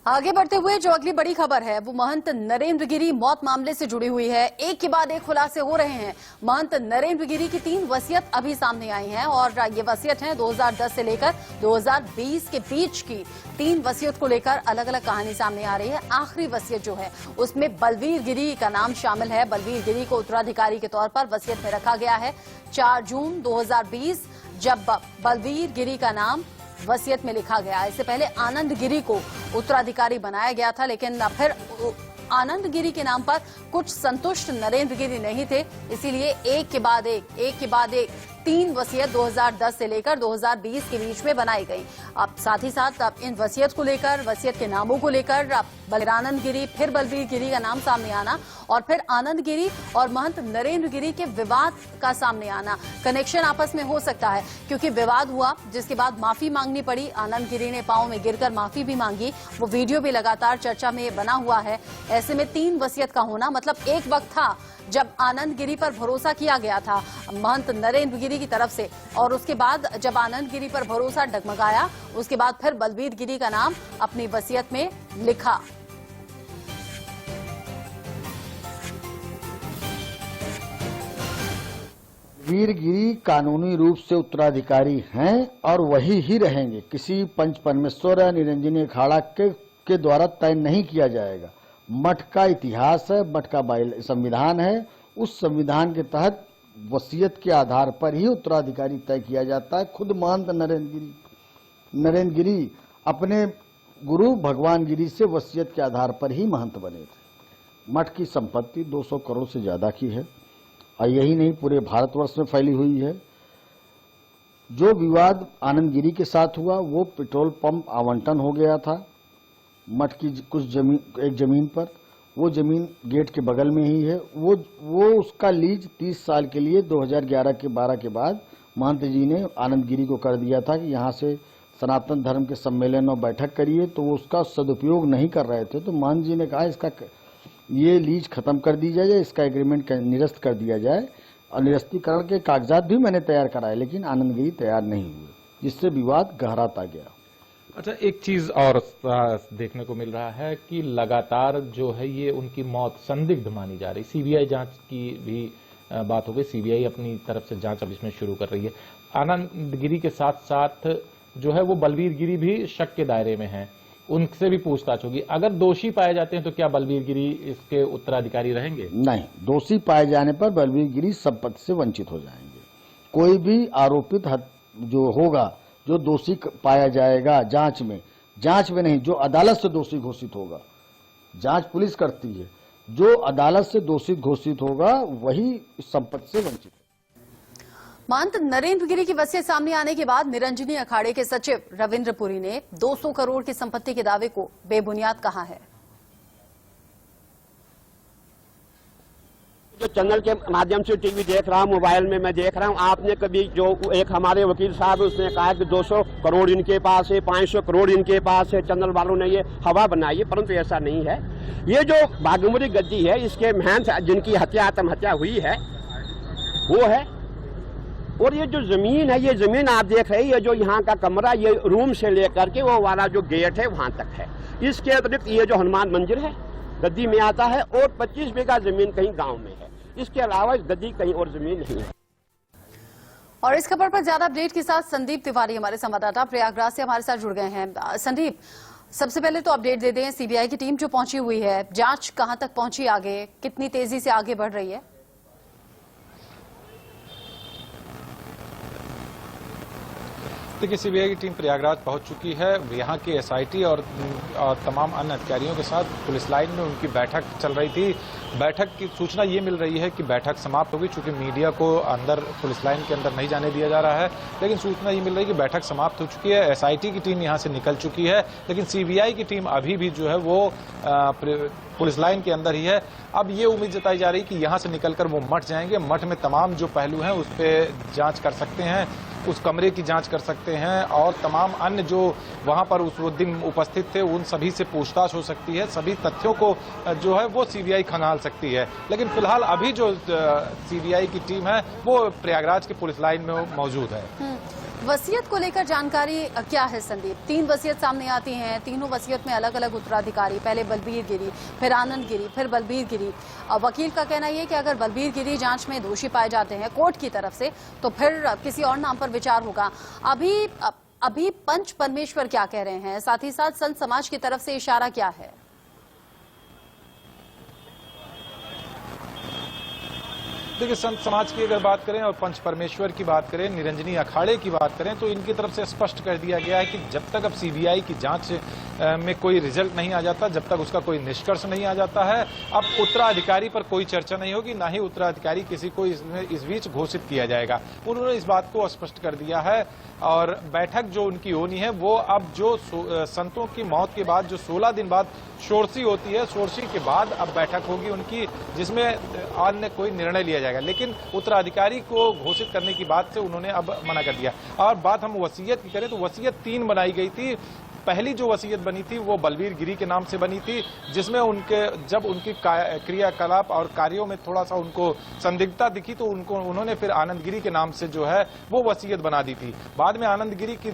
आगे बढ़ते हुए जो अगली बड़ी खबर है वो महंत नरेंद्र गिरी मौत मामले से जुड़ी हुई है। एक के बाद एक खुलासे हो रहे हैं। महंत नरेंद्र गिरी की 3 वसीयत अभी सामने आई हैं और ये वसीयत हैं 2010 से लेकर 2020 के बीच की 3 वसीयत को लेकर अलग अलग कहानी सामने आ रही है। आखिरी वसीयत जो है उसमें बलवीर गिरी का नाम शामिल है। बलवीर गिरी को उत्तराधिकारी के तौर पर वसीयत में रखा गया है। 4 जून 2020 जब बलवीर गिरी का नाम वसीयत में लिखा गया। इससे पहले आनंद गिरी को उत्तराधिकारी बनाया गया था, लेकिन फिर आनंद गिरी के नाम पर कुछ संतुष्ट नरेंद्र गिरी नहीं थे, इसीलिए एक के बाद एक 3 वसीयत 2010 से लेकर 2020 के बीच में बनाई गई। अब साथ ही साथ अब इन वसीयत को लेकर, वसीयत के नामों को लेकर आनंद गिरी, फिर बलवीर गिरी का नाम सामने आना और फिर आनंद गिरी और महंत नरेंद्र गिरी के विवाद का सामने आना। कनेक्शन आपस में हो सकता है क्योंकि विवाद हुआ, जिसके बाद माफी मांगनी पड़ी। आनंद गिरी ने पांव में गिरकर माफी भी मांगी। वो वीडियो भी लगातार चर्चा में बना हुआ है। ऐसे में 3 वसीयत का होना मतलब एक वक्त था जब आनंद गिरी पर भरोसा किया गया था महंत नरेंद्र गिरी की तरफ से, और उसके बाद जब आनंद गिरी पर भरोसा डगमगाया, उसके बाद फिर बलवीर गिरी का नाम अपनी वसीयत में लिखा। बलवीर गिरी कानूनी रूप से उत्तराधिकारी हैं और वही ही रहेंगे। किसी पंच परमेश्वर या निरंजनी अखाड़ा के द्वारा तय नहीं किया जाएगा। मठ का इतिहास है, मठ का संविधान है। उस संविधान के तहत वसीयत के आधार पर ही उत्तराधिकारी तय किया जाता है। खुद महंत नरेंद्र गिरी अपने गुरु भगवान गिरी से वसीयत के आधार पर ही महंत बने थे। मठ की संपत्ति 200 करोड़ से ज्यादा की है और यही नहीं पूरे भारतवर्ष में फैली हुई है। जो विवाद आनंद गिरी के साथ हुआ वो पेट्रोल पंप आवंटन हो गया था मठ की कुछ एक जमीन पर। वो जमीन गेट के बगल में ही है। वो उसका लीज 30 साल के लिए 2011 के 12 के बाद महंत जी ने आनंद गिरी को कर दिया था कि यहाँ से सनातन धर्म के सम्मेलन और बैठक करिए, तो वो उसका सदुपयोग नहीं कर रहे थे। तो महंत जी ने कहा इसका ये लीज खत्म कर दी जाए, इसका एग्रीमेंट निरस्त कर दिया जाए, और निरस्तीकरण के कागजात भी मैंने तैयार कराए, लेकिन आनंद गिरी तैयार नहीं हुए, जिससे विवाद गहराता गया। अच्छा, एक चीज और देखने को मिल रहा है कि लगातार जो है ये उनकी मौत संदिग्ध मानी जा रही। सीबीआई जांच की भी बात हो गई। सीबीआई अपनी तरफ से जांच अब इसमें शुरू कर रही है। आनंद गिरी के साथ साथ जो है वो बलवीर गिरी भी शक के दायरे में है, उनसे भी पूछताछ होगी। अगर दोषी पाए जाते हैं तो क्या बलवीर गिरी इसके उत्तराधिकारी रहेंगे? नहीं, दोषी पाए जाने पर बलवीर गिरी संपत्ति से वंचित हो जाएंगे। कोई भी आरोपित जो होगा, जो दोषी पाया जाएगा जांच में नहीं, जो अदालत से दोषी घोषित होगा, जांच पुलिस करती है, जो अदालत से दोषी घोषित होगा वही संपत्ति से वंचित। महंत नरेंद्र गिरी की वसीयत सामने आने के बाद निरंजनी अखाड़े के सचिव रविंद्र पुरी ने 200 करोड़ की संपत्ति के दावे को बेबुनियाद कहा है। जो चैनल के माध्यम से टीवी देख रहा हूँ, मोबाइल में मैं देख रहा हूँ, आपने कभी जो एक हमारे वकील साहब उसने कहा कि 200 करोड़ इनके पास है, 500 करोड़ इनके पास है, चैनल वालों ने ये हवा बनाई है, परंतु ऐसा नहीं है। ये जो भागमरी गद्दी है, इसके महंत जिनकी आत्महत्या हुई है वो है। और ये जो जमीन है, ये जमीन आप देख रहे हैं, ये जो यहाँ का कमरा, ये रूम से लेकर के वो वाला जो गेट है वहां तक है। इसके अतिरिक्त ये जो हनुमान मंदिर है गद्दी में आता है, और 25 बीघा जमीन कहीं गांव में है। इसके अलावा गद्दी कहीं और जमीन नहीं है। और इस खबर पर ज्यादा अपडेट के साथ संदीप तिवारी हमारे संवाददाता प्रयागराज से हमारे साथ जुड़ गए हैं। संदीप, सबसे पहले तो अपडेट दे दें, सीबीआई की टीम जो पहुंची हुई है, जांच कहां तक पहुंची, आगे कितनी तेजी से आगे बढ़ रही है? देखिए, सीबीआई की टीम प्रयागराज पहुंच चुकी है। यहाँ की एसआईटी और तमाम अन्य अधिकारियों के साथ पुलिस लाइन में उनकी बैठक चल रही थी। बैठक की सूचना ये मिल रही है कि बैठक समाप्त होगी, चूंकि मीडिया को अंदर पुलिस लाइन के अंदर नहीं जाने दिया जा रहा है, लेकिन सूचना ये मिल रही है कि बैठक समाप्त हो चुकी है। एसआईटी की टीम यहाँ से निकल चुकी है, लेकिन सीबीआई की टीम अभी भी जो है वो पुलिस लाइन के अंदर ही है। अब ये उम्मीद जताई जा रही है कि यहाँ से निकलकर वो मठ जाएंगे। मठ में तमाम जो पहलू हैं उस पर जांच कर सकते हैं, उस कमरे की जांच कर सकते हैं, और तमाम अन्य जो वहां पर उस दिन उपस्थित थे उन सभी से पूछताछ हो सकती है। सभी तथ्यों को जो है वो सीबीआई खंगाल सकती है। लेकिन फिलहाल अभी जो सीबीआई की टीम है वो प्रयागराज की पुलिस लाइन में मौजूद है। वसीयत को लेकर जानकारी क्या है संदीप? 3 वसीयत सामने आती हैं, तीनों वसीयत में अलग अलग उत्तराधिकारी, पहले बलबीर गिरी, फिर आनंद गिरी, फिर बलबीर गिरी। वकील का कहना यह कि अगर बलबीर गिरी जांच में दोषी पाए जाते हैं कोर्ट की तरफ से, तो फिर किसी और नाम पर विचार होगा। अभी पंच परमेश्वर क्या कह रहे हैं, साथ ही साथ संत समाज की तरफ से इशारा क्या है? देखिए, संत समाज की अगर बात करें और पंच परमेश्वर की बात करें, निरंजनी अखाड़े की बात करें, तो इनकी तरफ से स्पष्ट कर दिया गया है कि जब तक अब सीबीआई की जांच में कोई रिजल्ट नहीं आ जाता, जब तक उसका कोई निष्कर्ष नहीं आ जाता है, अब उत्तराधिकारी पर कोई चर्चा नहीं होगी, ना ही उत्तराधिकारी किसी को इस बीच घोषित किया जाएगा। उन्होंने इस बात को स्पष्ट कर दिया है। और बैठक जो उनकी होनी है वो अब जो संतों की मौत के बाद जो 16 दिन बाद षोडशी होती है, षोडशी के बाद अब बैठक होगी उनकी, जिसमें अन्य कोई निर्णय लिया जाएगा। लेकिन उत्तराधिकारी को घोषित करने की बात से उन्होंने अब मना कर दिया। और बात हम वसीयत की करें तो वसीयत 3 बनाई गई थी। पहली जो वसीयत बनी थी वो बलबीर गिरी के नाम से बनी थी, जिसमें जब उनकी क्रियाकलाप और कार्यों में थोड़ा सा उनको संदिग्धता दिखी तो उन्होंने फिर आनंद गिरी के नाम से जो है वो वसीयत बना दी थी। बाद में आनंद गिरी की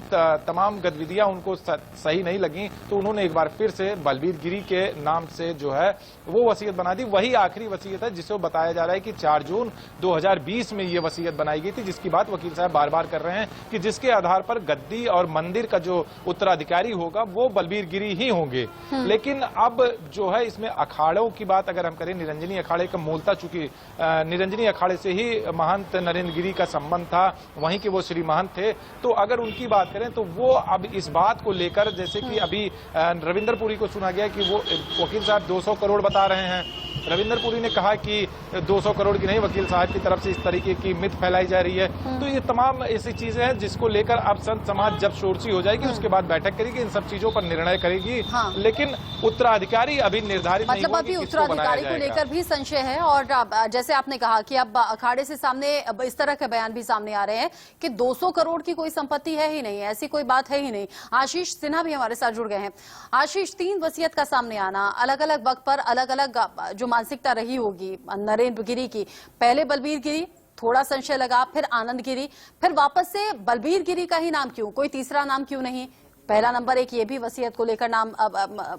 तमाम गतिविधियां उनको सही नहीं लगी तो उन्होंने एक बार फिर से बलबीर गिरी के नाम से जो है वो वसीयत बना दी। वही आखिरी वसीयत है जिसे बताया जा रहा है कि 4 जून 2020 में ये वसीयत बनाई गई थी, जिसकी बात वकील साहब बार बार कर रहे हैं कि जिसके आधार पर गद्दी और मंदिर का जो उत्तराधिकारी होगा वो बलबीर गिरी ही होंगे। लेकिन अब जो है इसमें अखाड़ों की बात अगर हम करें, निरंजनी अखाड़े का मूलता चूंकि निरंजनी अखाड़े से ही महंत नरेंद्र गिरी का संबंध था, वहीं के वो श्री महंत थे, तो अगर उनकी बात करें तो वो अब इस बात को लेकर, जैसे कि अभी रविंदर पुरी को सुना गया कि वो वकील साहब 200 करोड़ बता रहे हैं। रविंदर पुरी ने कहा कि 200 करोड़ की नहीं, वकील साहब की तरफ से इस तरीके की मिथ फैलाई जा रही है। तो ये तमाम ऐसी चीजें हैं जिसको लेकर अब संत समाज जब षोडशी हो जाएगी उसके बाद बैठक करेगी, इन सब चीजों पर निर्णय करेगी। हाँ। लेकिन उत्तराधिकारी अभी निर्धारित नहीं मतलब अभी उत्तराधिकारी को लेकर भी संशय है। और जैसे आपने कहा कि अब अखाड़े से सामने इस तरह के बयान भी सामने आ रहे हैं कि 200 करोड़ की कोई संपत्ति है ही नहीं, ऐसी कोई बात है ही नहीं। आशीष सिन्हा भी हमारे साथ जुड़ गए हैं। आशीष, 3 वसीयत का सामने आना, अलग अलग वक्त पर अलग अलग जो मानसिकता रही होगी नरेंद्र गिरी की, पहले बलबीर गिरी, थोड़ा संशय लगा, फिर आनंद गिरी, फिर वापस से बलबीर गिरी का ही नाम क्यों, कोई तीसरा नाम क्यों नहीं? पहला नंबर एक ये भी वसीयत को लेकर नाम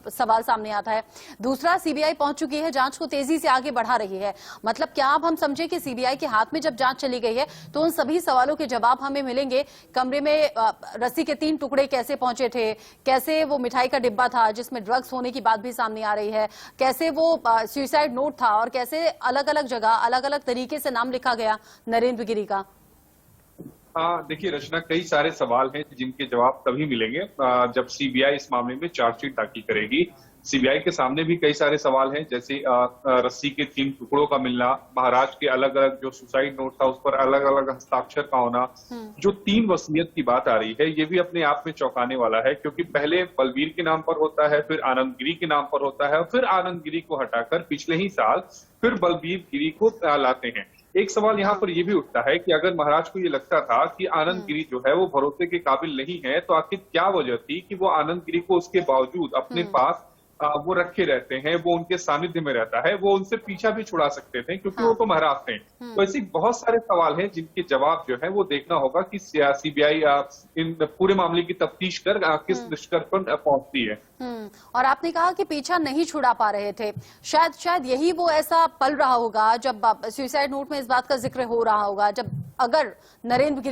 सवाल सामने आता है। दूसरा, सीबीआई पहुंच चुकी है, जांच को तेजी से आगे बढ़ा रही है। मतलब क्या अब हम समझे कि सीबीआई के हाथ में जब जांच चली गई है तो उन सभी सवालों के जवाब हमें मिलेंगे? कमरे में रस्सी के 3 टुकड़े कैसे पहुंचे थे, कैसे वो मिठाई का डिब्बा था जिसमें ड्रग्स होने की बात भी सामने आ रही है, कैसे वो सुसाइड नोट था, और कैसे अलग अलग जगह अलग अलग तरीके से नाम लिखा गया नरेंद्र गिरी का? हाँ, देखिए रचना, कई सारे सवाल हैं जिनके जवाब तभी मिलेंगे जब सीबीआई इस मामले में चार्जशीट दाखिल करेगी। सीबीआई के सामने भी कई सारे सवाल हैं, जैसे रस्सी के 3 टुकड़ों का मिलना, महाराज के अलग अलग जो सुसाइड नोट था उस पर अलग अलग हस्ताक्षर का होना, जो 3 वसीयत की बात आ रही है ये भी अपने आप में चौंकाने वाला है, क्योंकि पहले बलबीर के नाम पर होता है, फिर आनंद गिरी के नाम पर होता है, फिर आनंद गिरी को हटाकर पिछले ही साल फिर बलबीर गिरी को लाते हैं। एक सवाल यहाँ पर यह भी उठता है कि अगर महाराज को ये लगता था कि आनंद गिरी जो है वो भरोसे के काबिल नहीं है, तो आखिर क्या वजह थी कि वो आनंद गिरी को उसके बावजूद अपने पास वो रखे रहते हैं, वो उनके सानिध्य में रहता है, वो उनसे पीछा भी छुड़ा सकते थे क्योंकि वो तो महाराज थे। तो ऐसे बहुत सारे सवाल हैं जिनके जवाब जो है वो देखना होगा कि सीबीआई इन पूरे मामले की तफ्तीश कर किस निष्कर्ष पर पहुंचती है। और आपने कहा कि पीछा नहीं छुड़ा पा रहे थे, शायद यही वो ऐसा पल रहा होगा जब सुसाइड नोट में इस बात का जिक्र हो रहा होगा, जब अगर नरेंद्र गिरी